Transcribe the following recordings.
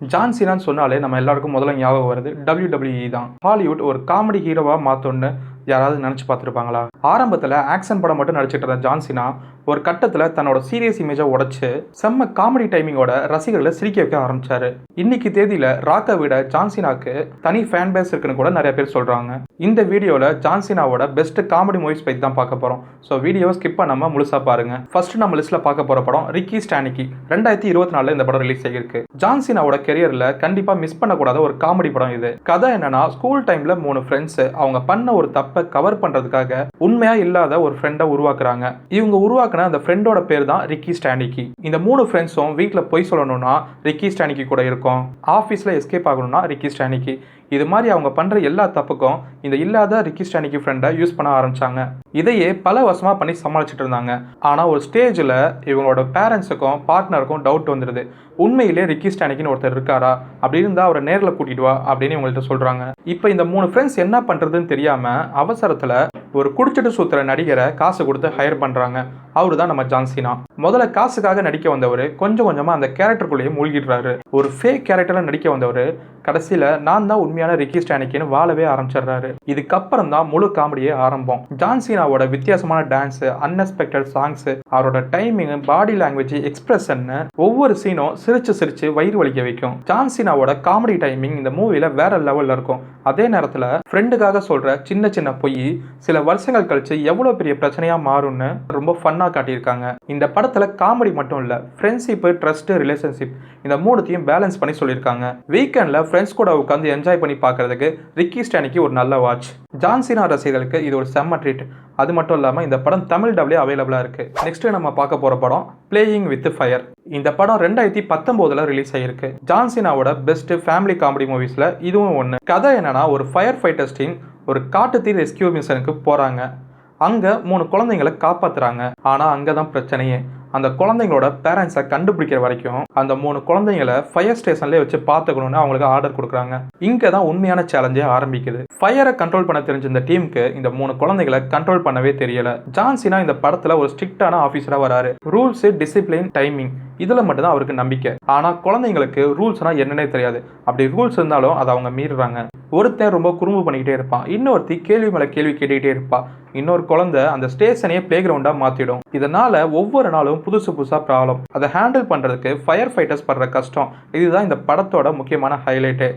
John சீனான்னு சொன்னாலே நம்ம எல்லாருக்கும் முதல்ல ஞாபகம் வருது WWE தான். ஹாலிவுட் ஒரு காமெடி ஹீரோவா மாத்தோன்னு யாராவது நினைச்சு பார்த்துருப்பாங்களா? ஆரம்பத்தில் ஆக்ஷன் படம் மட்டும் நடிச்சிட்டு இருந்த ஜான் சீனா ஒரு கட்டத்தில் தன்னோட சீரியஸ் இமேஜை உடைச்சு செம்ம காமெடி டைமிங்கோட ரசிகர்களை சிரிக்க வைக்க ஆரம்பிச்சாரு. இன்னைக்கு தேதியில ராக்கை விட ஜான் சீனாக்கு தனி ஃபேன் பேஸ் இருக்குன்னு கூட நிறைய பேர் சொல்றாங்க. இந்த வீடியோல ஜான் சீனாவோட பெஸ்ட் காமெடி மூவிஸ் பத்தி தான் பார்க்க போறோம். ஸோ வீடியோவை ஸ்கிப் பண்ணாம முழுசா பாருங்க. ஃபர்ஸ்ட் நம்ம லிஸ்ட்ல பார்க்க போற படம் ரிக்கி ஸ்டானிக்கி. 2024 இந்த படம் ரிலீஸ் ஆகிருக்கு. ஜான் சீனாவோட கெரியர்ல கண்டிப்பா மிஸ் பண்ணக்கூடாத ஒரு காமெடி படம் இது. கதை என்னன்னா, ஸ்கூல் டைம்ல 3 ஃப்ரெண்ட்ஸ் அவங்க பண்ண ஒரு தப்பை கவர் பண்றதுக்காக உண்மையா இல்லாத ஒரு ஃப்ரெண்டை உருவாக்குறாங்க. இவங்க உருவாக்குன அந்த ஃப்ரெண்டோட பேர் தான் ரிக்கி ஸ்டானிக்கி. இந்த 3 ஃப்ரெண்ட்ஸும் வீட்டில் போய் சொல்லணும்னா ரிக்கி ஸ்டானிக்கி கூட இருக்கும், ஆஃபீஸில் எஸ்கேப் ஆகணும்னா ரிக்கி ஸ்டானிக்கி. இது மாதிரி அவங்க பண்ற எல்லா தப்புக்கும் இந்த இல்லாத ரிக்கி ஸ்டானிக்கி ஃப்ரெண்டை யூஸ் பண்ண ஆரம்பிச்சாங்க. இதையே பல வருஷமா பண்ணி சமாளிச்சுட்டு இருந்தாங்க. ஆனா ஒரு ஸ்டேஜில் இவங்களோட பேரண்ட்ஸுக்கும் பார்ட்னருக்கும் டவுட் வந்துடுது. உண்மையிலே ரிக்கி ஸ்டானிக்கின்னு ஒருத்தர் இருக்காரா, அப்படி இருந்தா அவரை நேரில் கூட்டிட்டு வா அப்படின்னு இவங்கள்ட்ட சொல்றாங்க. இப்போ இந்த 3 ஃப்ரெண்ட்ஸ் என்ன பண்றதுன்னு தெரியாம அவசரத்துல ஒரு குடிச்சிட்டு சுத்துற நடிகரை காசு கொடுத்து ஹையர் பண்றாங்க. அவரு தான் நம்ம ஜான் சீனா. முதல்ல காசுக்காக நடிக்க வந்தவர் கொஞ்சம் கொஞ்சமா அந்த கேரக்டருக்குள்ளேயே மூழ்கிடுறாரு. ஒரு ஃபேக் கேரக்டர்ல நடிக்க வந்தவர் கடைசியில நான் தான் உண்மையான ரிக்கி ஸ்டானிக்கின்னு வாழவே ஆரம்பிச்சிடுறாரு. இதுக்கப்புறம் தான் முழு காமெடியே ஆரம்பம். ஜான் சீனாவோட வித்தியாசமான டான்ஸ், அன்எக்ஸ்பெக்டட் சாங்ஸ், அவரோட டைமிங், பாடி லாங்குவேஜ், எக்ஸ்பிரஷன் ஒவ்வொரு சீனும் சிரிச்சு சிரிச்சு வயிறு வலிக்க வைக்கும். ஜான் சீனாவோட காமெடி டைமிங் இந்த மூவில வேற லெவல்ல இருக்கும். அதே நேரத்துல ஃப்ரெண்டுக்காக சொல்ற சின்ன சின்ன பொய் சில வருஷங்கள் கழிச்சு எவ்வளவு பெரிய பிரச்சனையா மாறும்னு ரொம்ப ஃபன்னா காட்டியிருக்காங்க. இந்த படத்துல காமெடி மட்டும் இல்ல, ஃப்ரெண்ட்ஷிப், ட்ரஸ்ட், ரிலேஷன்ஷிப் இந்த மூணுத்தையும் பேலன்ஸ் பண்ணி சொல்லியிருக்காங்க. வீக்கெண்ட்ல ஃப்ரெண்ட்ஸ் கூட உட்காந்து என்ஜாய் பண்ணி பார்க்கறதுக்கு ரிக்கி ஸ்டானிக்கி ஒரு நல்ல வாட்ச். ஜான் சீனா ரசிகர்களுக்கு இது ஒரு செம்ம ட்ரீட். அது மட்டும் இல்லாமல் இந்த படம் தமிழ் டப்லே அவைலபிளாக இருக்கு. நெக்ஸ்ட் நம்ம பார்க்க போற படம் பிளேயிங் வித் ஃபயர். இந்த படம் 2019 ரிலீஸ் ஆகிருக்கு. ஜான் சீனாவோட பெஸ்ட் ஃபேமிலி காமெடி மூவிஸ்ல இதுவும் ஒன்று. கதை என்னன்னா, ஒரு ஃபயர் ஃபைட்டர்ஸ் டீம் ஒரு காட்டுத்தீ ரெஸ்கியூ மிஷனுக்கு போறாங்க. அங்க 3 குழந்தைங்களை காப்பாத்துறாங்க. ஆனா அங்கதான் பிரச்சனையே. அந்த குழந்தைங்களோட பேரண்ட்ஸை கண்டுபிடிக்கிற வரைக்கும் அந்த 3 குழந்தைங்களை ஃபயர் ஸ்டேஷன்லேயே வச்சு பார்த்துக்கணும்னு அவங்களுக்கு ஆர்டர் கொடுக்குறாங்க. இங்கே தான் உண்மையான சேலஞ்சே ஆரம்பிக்குது. ஃபயரை கண்ட்ரோல் பண்ண தெரிஞ்ச இந்த டீமுக்கு இந்த 3 குழந்தைகளை கண்ட்ரோல் பண்ணவே தெரியல. ஜான் சீனா இந்த படத்தில் ஒரு ஸ்ட்ரிக்டான ஆஃபீஸராக வராரு. ரூல்ஸ், டிசிப்ளின், டைமிங் இதில் மட்டும்தான் அவருக்கு நம்பிக்கை. ஆனால் குழந்தைங்களுக்கு ரூல்ஸ்னா என்னன்னே தெரியாது. அப்படி ரூல்ஸ் இருந்தாலும் அதை அவங்க மீறுறாங்க. ஒருத்தன் ரொம்ப குறும்பு பண்ணிக்கிட்டே இருப்பான், இன்னொருத்தி கேள்வி மேலே கேள்வி கேட்டுக்கிட்டே இருப்பான், இன்னொரு குழந்தை அந்த ஸ்டேஷனையே பிளே கிரவுண்டா மாத்திடும். இதனால ஒவ்வொரு நாளும் புதுசா ப்ராப்ளம். அதை ஹேண்டில் பண்றதுக்கு ஃபயர் ஃபைட்டர்ஸ் படுற கஷ்டம், இதுதான் இந்த படத்தோட முக்கியமான ஹைலைட்டே.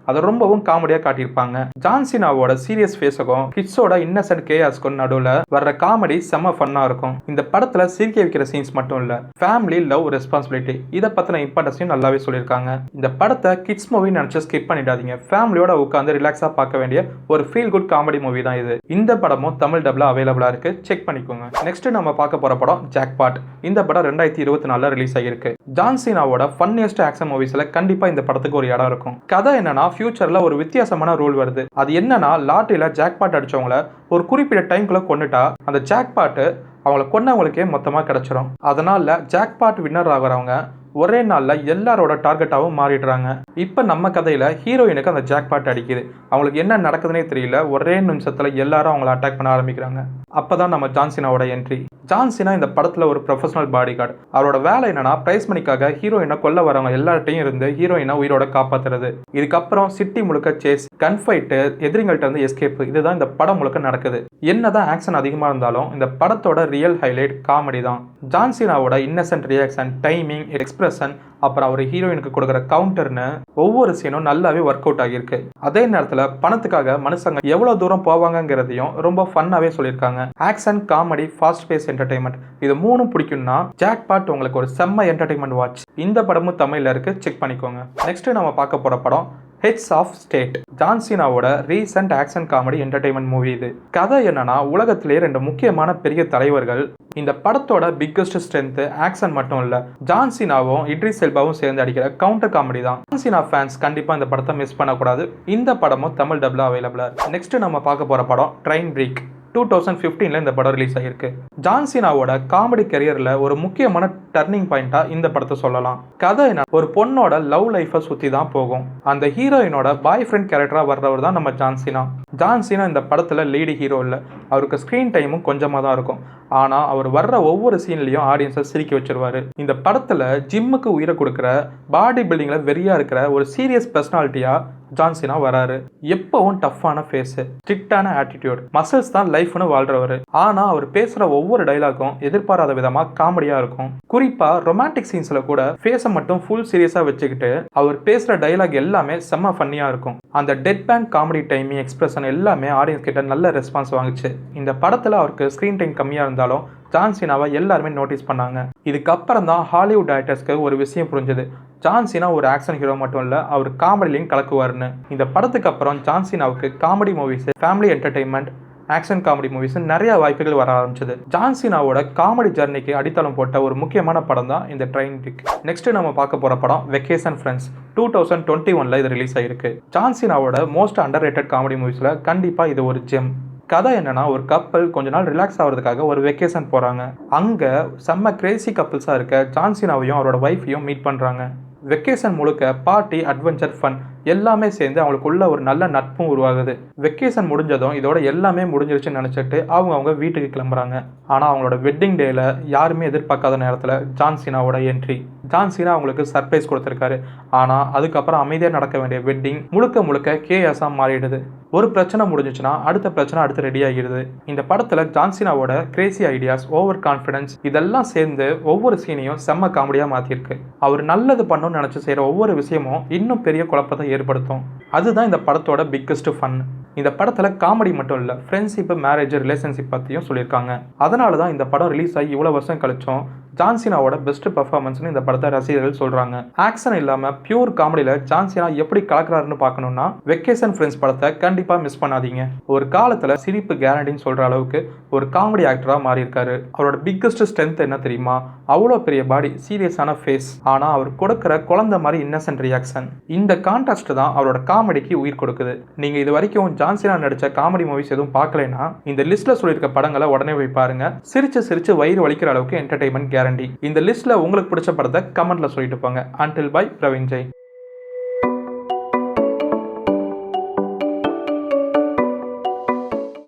அதை ரொம்பவும் காமெடியா காட்டியிருப்பாங்க. ஜான் சீனாவோட சீரியஸ் ஃபேஸுக்கும் கிட்ஸோட இன்னசென்ட் கேயாஸ்க்கும் நடுவில் வர்ற காமெடி செம்ம ஃபன்னா இருக்கும். இந்த படத்துல சிரிக்க வைக்கிற சீன்ஸ் மட்டும் இல்ல, ஃபேமிலி, லவ், ரெஸ்பான்சிபிலிட்டி இதை பத்தின இம்பார்ட்டன்ஸையும் நல்லாவே சொல்லியிருக்காங்க. இந்த படத்தை கிட்ஸ் மூவி நினைச்சு ஸ்கிப் பண்ணிடாதீங்க. ஃபேமிலியோட உட்காந்து ரிலாக்ஸா பார்க்க வேண்டிய ஒரு ஃபீல் குட் காமெடி மூவி தான் இது. இந்த படமும் தமிழ் டப்ல அவைலபிளா இருக்கு, செக் பண்ணிக்கோங்க. நெக்ஸ்ட் நம்ம பார்க்க போற படம் ஜாக்பாட். இந்த படம் 2024 ரிலீஸ் ஆகிருக்கு. ஜான் சீனாவோட ஃபன்னியஸ்ட் ஆக்ஷன் மூவிஸ்ல கண்டிப்பா இந்த படத்துக்கு ஒரு இடம் இருக்கும். கதை என்னன்னா, ஃபியூச்சர்ல ஒரு வித்தியாசமான ரூல் வருது. அது என்னன்னா, லாட்டரியில ஜாக்பாட் அடிச்சவங்கள ஒரு குறிப்பிட்ட டைம்குள்ள கொண்டுட்டா அந்த ஜாக்பாட் அவங்கள கொன்னவங்களுக்கே மொத்தமா கிடைச்சிரும். அதனால ஜாக்பாட் வின்னர் ஆகிறவங்க ஒரே நாள்ல எல்லாரோட டார்கெட்டாவும் மாறிடுறாங்க. இப்ப நம்ம கதையில ஹீரோயினுக்கு அந்த ஜாக்பாட் அடிக்குது. அவங்களுக்கு என்ன நடக்குதுன்னே தெரியல. ஒரே நிமிஷத்துல எல்லாரும் அவங்கள அட்டாக் பண்ண ஆரம்பிக்கிறாங்க. அப்பதான் நம்ம ஜான் சீனாவோட என்ட்ரி. ஜான் சீனா இந்த படத்துல ஒரு ப்ரொஃபஷனல் பாடி கார்டு. அவரோட வேலை என்னன்னா, பிரைஸ் மணிக்காக ஹீரோயினை கொல்ல வரவங்க எல்லார்ட்டையும் இருந்து ஹீரோயினை உயிரோட காப்பாத்துறது. இதுக்கப்புறம் சிட்டி முழுக்க சேஸ், கன் ஃபைட்டு, எதிரிகள்ட்ட இருந்து எஸ்கேப், இதுதான் இந்த படம் முழுக்க நடக்குது. என்னதான் ஆக்ஷன் அதிகமா இருந்தாலும் இந்த படத்தோட ரியல் ஹைலைட் காமெடி தான். ஜான் சீனாவோட இன்னசென்ட் ரியாக்ஷன், டைமிங், எக்ஸ்பிரஷன், அப்புறம் அவர் ஹீரோயினுக்கு கொடுக்குற கவுண்டர்னு ஒவ்வொரு சீனும் நல்லாவே ஒர்க் அவுட் ஆகியிருக்கு. அதே நேரத்தில் பணத்துக்காக மனுஷங்க எவ்வளவு தூரம் போவாங்கிறதையும் ரொம்ப ஃபன்னாவே சொல்லியிருக்காங்க. Action, comedy, fast base entertainment இது 3 பிடிக்கும்னா ஜாக்பாட் உங்களுக்கு ஒரு செம்ம என்டர்டைன்மெண்ட் வாட்ச். இந்த படமும் தமிழ்ல இருக்கு, செக் பண்ணிக்கோங்க. நெக்ஸ்ட் நம்ம பார்க்க போற படம் ஹெட்ஸ் ஆஃப் ஸ்டேட். ஜான் சீனாவோட recent action comedy entertainment movie இது. கதை என்னன்னா, உலகத்திலேயே 2 முக்கியமான பெரிய தலைவர்கள். இந்த படத்தோட பிக்கஸ்ட் ஸ்ட்ரென்த் ஆக்ஷன் மட்டும் இல்ல, ஜான் சீனாவும் இட்ரிஸ் எல்பாவும் சேர்ந்து அடிக்கிற கவுண்டர் காமெடி தான். ஜான் சீனா ஃபேன்ஸ் கண்டிப்பா இந்த படத்தை மிஸ் பண்ணக்கூடாது. இந்த படமும் தமிழ் டப்ல அவைலபிளா இருக்கு. நெக்ஸ்ட் நம்ம பார்க்க போற படம் ட்ரெயின் பிரேக். 2015 இந்த படம் ரிலீஸ் ஆகிருக்கு. ஜான் சீனாவோட காமெடி கெரியர்ல ஒரு முக்கியமான டர்னிங் பாயிண்டா இந்த படத்தை சொல்லலாம். கதை என்ன, ஒரு பொண்ணோட லவ் லைஃபை சுத்தி தான் போகும். அந்த ஹீரோயினோட பாய் ஃப்ரெண்ட் கேரக்டரா வர்றவர் தான் நம்ம ஜான் சீனா. ஜான் சீனா இந்த படத்துல லீடு ஹீரோ இல்ல, அவருக்கு ஸ்கிரீன் டைமும் கொஞ்சமா தான் இருக்கும். ஆனா அவர் வர்ற ஒவ்வொரு சீன்லயும் ஆடியன்ஸை சிரிக்க வச்சிருவாரு. இந்த படத்துல ஜிம்முக்கு உயிரை கொடுக்குற, பாடி பில்டிங்ல வெறியா இருக்கிற ஒரு சீரியஸ் பர்சனாலிட்டியா ஜான் சீனா வராரு. எப்பவும் டஃப்பான ஃபேஸ், ஸ்ட்ரிக்டான ஆட்டிடியூட், மசில்ஸ் தான் லைஃப்னு வாழ்றவர். ஆனா அவர் பேசுற ஒவ்வொரு டைலாகும் எதிர்பாராத விதமா காமெடியா இருக்கும். குறிப்பா ரொமான்டிக் சீன்ஸ்ல கூட ஃபேஸை மட்டும் ஃபுல் சீரியஸா வச்சுக்கிட்டு அவர் பேசுற டைலாக் எல்லாமே செம்ம ஃபன்னியா இருக்கும். அந்த deadpan comedy timing, expression எல்லாமே ஆடியன்ஸ் கிட்ட நல்ல ரெஸ்பான்ஸ் வாங்குச்சு. இந்த படத்துல அவருக்கு ஸ்கிரீன் டைம் கம்மியா இருந்தாலும் ஜான் சீனாவை எல்லாருமே நோட்டீஸ் பண்ணாங்க. இதுக்கப்புறம் தான் ஹாலிவுட் ஆக்டர்ஸ்க்கு ஒரு விஷயம் புரிஞ்சது, ஜான் சீனா ஒரு ஆக்ஷன் ஹீரோ மட்டும் இல்ல, அவர் காமெடிலையும் கலக்குவார்னு. இந்த படத்துக்கு அப்புறம் ஜான் சீனாவுக்கு comedy movies, family entertainment, action comedy movies நிறைய வாய்ப்புகள் வர ஆரம்பிச்சது. ஜான் சீனாவோட காமெடி ஜர்னிக்கு அடித்தளம் போட்ட ஒரு முக்கியமான படம் தான் இந்த ட்ரெயின் டிக். நெக்ஸ்ட் நம்ம பார்க்க போற படம் வெக்கேஷன் ஃப்ரெண்ட்ஸ். 2021 இது ரிலீஸ் ஆயிருக்கு. ஜான் சீனாவோட மோஸ்ட் அண்டர் ரேட்டட் காமெடி மூவிஸ்ல கண்டிப்பா இது ஒரு ஜெம். கதை என்னன்னா, ஒரு கப்பல் கொஞ்ச நாள் ரிலாக்ஸ் ஆகிறதுக்காக ஒரு வெக்கேஷன் போறாங்க. அங்க செம்ம கிரேசி கப்பிள்ஸா இருக்க ஜான் சீனாவையும் அவரோட ஒய்ஃபையும் மீட் பண்றாங்க. வெக்கேஷன் முழுக்க பார்ட்டி, அட்வென்ச்சர், ஃபன் எல்லாமே சேர்ந்து அவங்களுக்குள்ள ஒரு நல்ல நட்பும் உருவாகுது. வெக்கேஷன் முடிஞ்சதும் இதோட எல்லாமே முடிஞ்சிருச்சுன்னு நினைச்சிட்டு அவங்க வீட்டுக்கு கிளம்புறாங்க. ஆனா அவங்களோட வெட்டிங் டேல யாருமே எதிர்பார்க்காத நேரத்துல ஜான் சீனாவோட என்ட்ரி. ஜான் சீனா அவங்களுக்கு சர்ப்ரைஸ் கொடுத்திருக்காரு. ஆனா அதுக்கப்புறம் அமைதியா நடக்க வேண்டிய வெட்டிங் முழுக்க கேயாஸா மாறிடுது. ஒரு பிரச்சனை முடிஞ்சிச்சுன்னா அடுத்த பிரச்சனை அடுத்து ரெடி ஆகிடுது. இந்த படத்துல ஜான் சீனாவோட கிரேசி ஐடியாஸ், ஓவர் கான்ஃபிடன்ஸ் இதெல்லாம் சேர்ந்து ஒவ்வொரு சீனையும் செம்ம காமெடியா மாத்திருக்கு. அவர் நல்லது பண்ணணும்னு நினைச்சு செய்யற ஒவ்வொரு விஷயமும் இன்னும் பெரிய குழப்பத்தை ஏற்படுத்தும். அதுதான் இந்த படத்தோட பிக்கஸ்ட் ஃபன். இந்த படத்துல காமெடி மட்டும் இல்ல, ஃப்ரெண்ட்ஷிப், மேரேஜ், ரிலேஷன்ஷிப் பத்தியும் சொல்லியிருக்காங்க. அதனால தான் இந்த படம் ரிலீஸ் ஆகி இவ்வளவு வருஷம் கழிச்சும் ஜான் சீனாவோட பெஸ்ட் பெர்ஃபார்மன்ஸ்னு இந்த படத்தை ரசிகர்கள் சொல்றாங்க. ஆக்ஷன் இல்லாம பியூர் காமெடியில ஜான் சீனா எப்படி கலக்குறாருன்னு பார்க்கணும்னா வெக்கேஷன் ஃப்ரெண்ட்ஸ் படத்தை கண்டிப்பா மிஸ் பண்ணாதீங்க. ஒரு காலத்துல சிரிப்பு கேரண்டின்னு சொல்ற அளவுக்கு ஒரு காமெடி ஆக்டரா மாறி இருக்காரு. அவரோட பிக்கஸ்ட் ஸ்ட்ரென்த் என்ன தெரியுமா? அவ்வளோ பெரிய பாடி, சீரியஸான ஃபேஸ், ஆனா அவர் கொடுக்கிற குழந்தை மாதிரி இன்னசென்ட் ரியாக்ஷன். இந்த கான்ட்ராஸ்ட் தான் அவரோட காமெடிக்கு உயிர் கொடுக்குது. நீங்க இது வரைக்கும் ஜான் சீனா நடிச்ச காமெடி மூவிஸ் எதுவும் பார்க்கலைன்னா இந்த லிஸ்ட்ல சொல்லியிருக்க படங்களை உடனே போய் பாருங்க. சிரிச்சு வயிறு வலிக்கிற அளவுக்கு என்டர்டைன்மெண்ட் கேரண்டி. இந்த லிஸ்ட்ல உங்களுக்கு பிடிச்ச படத்தை கமெண்ட்ல சொல்லிட்டு போங்க. Until by, Praveen Jai.